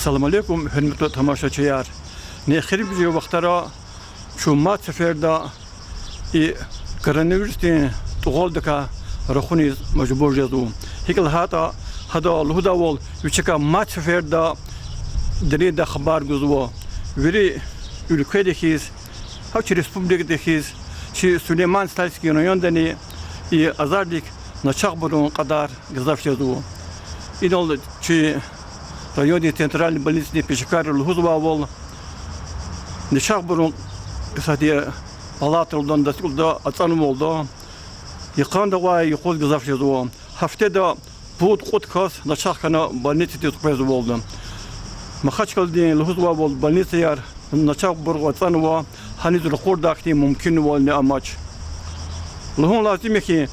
Assalamu alaikum, hürmetli tamaşaçılar. Nehir bir vaktara şu mat seferde koronavirüsün tuğaldaka rakhuniz mecbur jazum. Hikal hada luhda wol yuchaka mat seferde derida xabar guzwo. Veri ülkedekiz, haçı respublikadekiz, çi Süleyman Stalski rayondani azardik начахбурун qaдар gazafşadu. İnol çi rayoni central balnisni peshkar luhuzwa wol начахбурун kısadiye Alatruldan da skulda atsanım oldu. Yıkanda var yıkul gazafşadu. Haftada bu kutkas начахkana balnisi tutpez oldu. Mahaçkaldin luhuzwa wol balnisi yar начахбур atsanwa haniz rekordakti mümkün wol ne amaç. Luhun lazım ki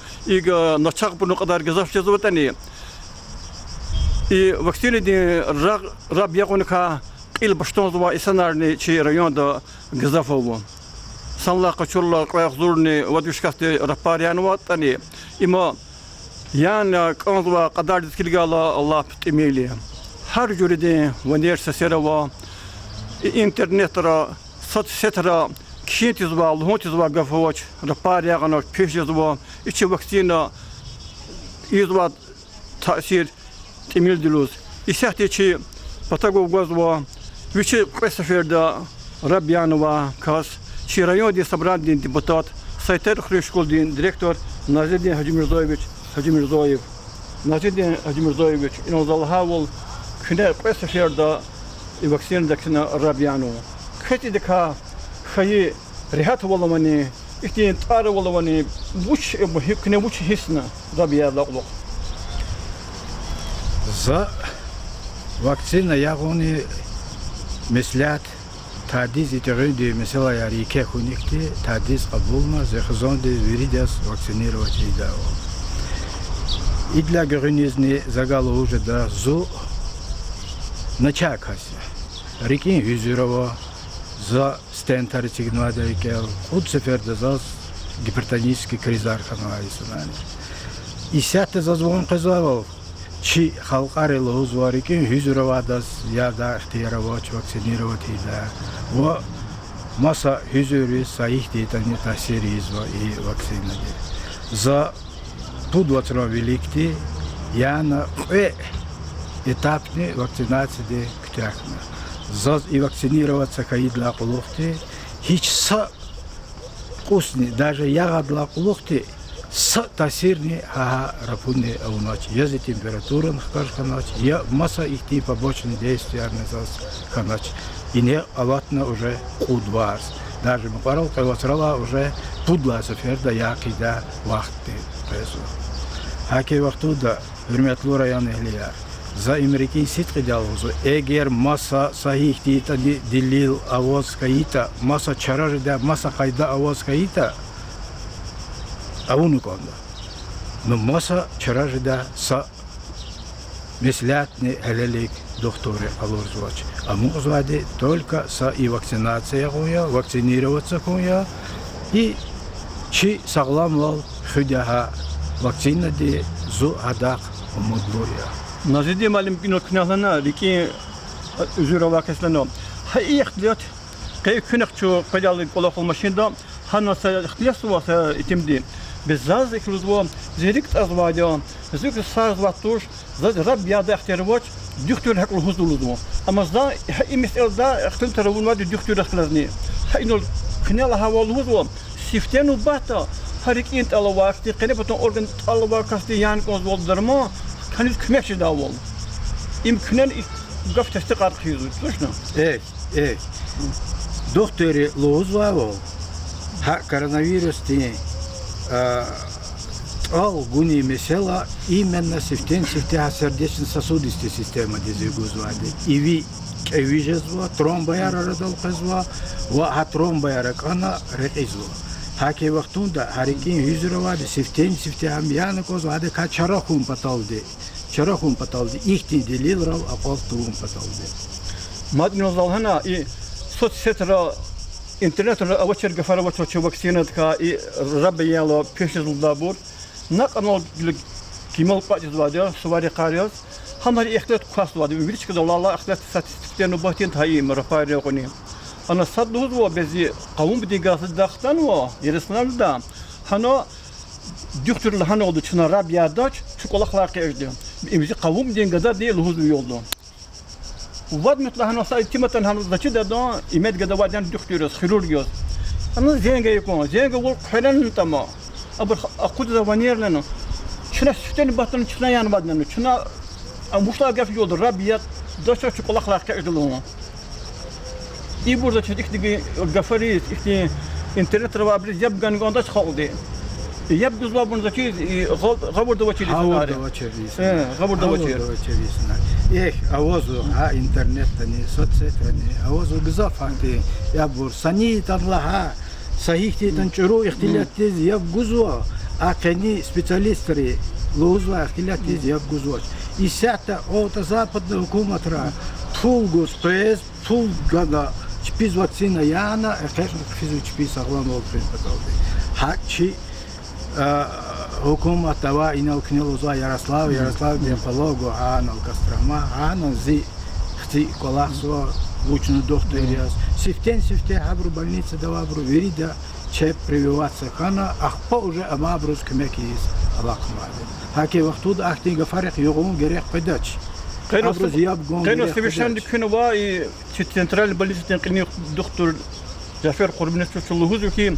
начахбурун qaдар gazafşadu tani. Vaksini de rab yakunka il baştonzwa isanarni çi rayonda gazafovu. Sanla kaçurlar kayakzurni vadüşkasti rapariyan vatani ima yan kanzwa kadar diskilgala Allah temeli her juride vanersa serava internetra satsetra kişitizva luhutizva gafavoç rapariyan peşizva içi vaksina izva tasir temel diluz isahtiçi patagov gazva viçi qesferda rabyanova kas Çi rayonda sabradin deputat, Sayter Xreshkoldin direktor Nazidin Hacı Mirzoyev. Nazidin Hacı Mirzoyev inozalha wol kine qesferda vaksin daksina rabyano. Khati dikha khayi rihat wolamani ihtin tar wolamani buç kine buç hisna rabyada quluq. За вакцина ягони мислят Tadiz itiqadi mesela yarike kunikti tadiz qabulma zehzonde viridas vaksinировать idao. Idla görünüzni zagalo уже da zu начакася. Rikin yüzürova za stentari signada ikel ud seferda zaz гипертонический кризар каналисанани. Исятте зазвон qizavov Çi halkar eluz var ki hüzürevadas ya da ihtiyaravat vaksiniravat ila ve masa hüzürü sahih detani tasiriz ve vaksinadi. За пудватро великти яна этапни вакцинации ктяхна. За и вакцинироваться каидла кулухти hiç sa вкусни даже ягодла кулухти с тасирни рапуни аунач язи температура нахкашканач я масса их типа побочные действия назас канач и не алатна уже кудварс даже мапарал каласрала уже пудла саферда якида вахты песо хаки вахтуда hürmetli rayon ehliler za amerikin sitqi dalg'uzi eğer masa sahih deyta dilil avoz kayita masa charajda masa qayda avoz kayita Аунуконда. Но масса чаражда са мислятни элелик докторы алурзвач. А музвади только са и вакцинация хуя, вакцинироваться хуя и чи сагламлал худяха вакцина ди зу адак умудлуя. Nazidi malim kinot knahlana liki üzüra keslano. Hay ihtiyat kay künekçu qadal qoloq olmasında hanasa ihtiyat var itimdi. Беззаз иклузвом зерикт азвадион зюк сарзватуш за раб яда ихтирвоч дюхтур хакл хузулузвом амазда имисэлда ихтилтаравулма дюхтур ахлазни хайнул кнела хавал хузвом сифтену бата харикинт алавакти qenepton organ alawakasti yan kozvoldarma kanil kmekçi davol imkinen gaftesti qarqiyu точно Докторы лозвавол ha коронавирус ти гуни mesela именно сифтеha сердечно-сосудистой системы дизигузвади. И ви кевижезва, тромбаяра радалқазва, ва тромбаяра кана рекизва. Хаки вақтунда харикин юзировади сифтеha мияны козвади ка чарахун паталди. Чарахун паталди. Ихти делилрал апалтуун паталди. Маднозалхана и соцсетра интернет авачер гафаравачо вакцинатка и рабияло пешезулдабур. Наканал кимал патизвадя, сувари кариос, Hamar ihtilat kuas vardı. Üviliç kadar Allah ihtilat statistiklerini bahtiyat hayım rafayla koni. Ana sadduhuz var bezi kavun bidigası dağıtan var. Yarısından da. Hano düktürlü han oldu çınar Rabia'da çikolaklar kaydı. Bizi kavun bidiğin kadar değil huzur yoldu. Vad mitla hano sa timatan hano da çida da imet kadar vadan düktürüz, xirurgiyoz. Ana zenge yekon, zenge vol xelan tama. Aber akut da vaniyerleno. Çına süteni batın çına yan badnano. Çına amuşla gaf yoldu Rabia da çikolaklar kaydı lo. İyi burada çedik digi gafari işte internet ravabri yabgan gondaç xaldı. يبدو زوابون ذكي غبر دوتشي غبر دوتشي إيه أوزو ها إنترنت تاني سوتسيت تاني أوزو جزافاتي يبور سني تطلعها صحيح تنشرو اختلاف تيز يبجزوا أكني سبيشاليستري لوزوا اختلاف تيز يبجزوا إساعة أو تزابط الحكومة ترى فول جوز بيز فول جدا شبيز واتسينا يانا إخير فيزو شبيز أغلام أولفين بتاعي هاتشي حكومة توا إنه كنيلو زا Ярослав Демпологу ано Кострома ано зи хти коласо лучно докториас сифте хабру больница давабру верида че прививаться хана ахпа уже амабрус кемекис алакмаде хаки вақтуд ахтинга фарик югун герек педач абрус ябгон كانوا سبيشان كانوا واي центральный больница كنيو доктор Зафер Курбинов чулугузу ки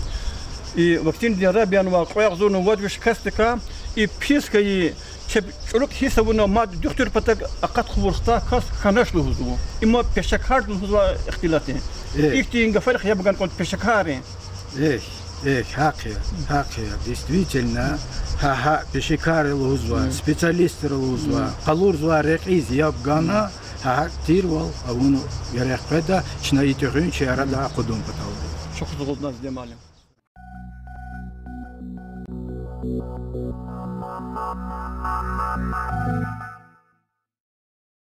и вакцин для Рабиан вaqoyaq zonu wadwish kastika и писка и чулук хисабуна мад доктор патак акат хурста кас канашлу хузу има пешакар хузу ихтилати ихтинга фарх ябган кон пешакари حقيقة действительно ها пешакар лузва специалисты лузва қалурзва рекиз ябгана ها тирвал авуну ярехпеда чнаитырын чарада қудум патал çok zor demali Thank you.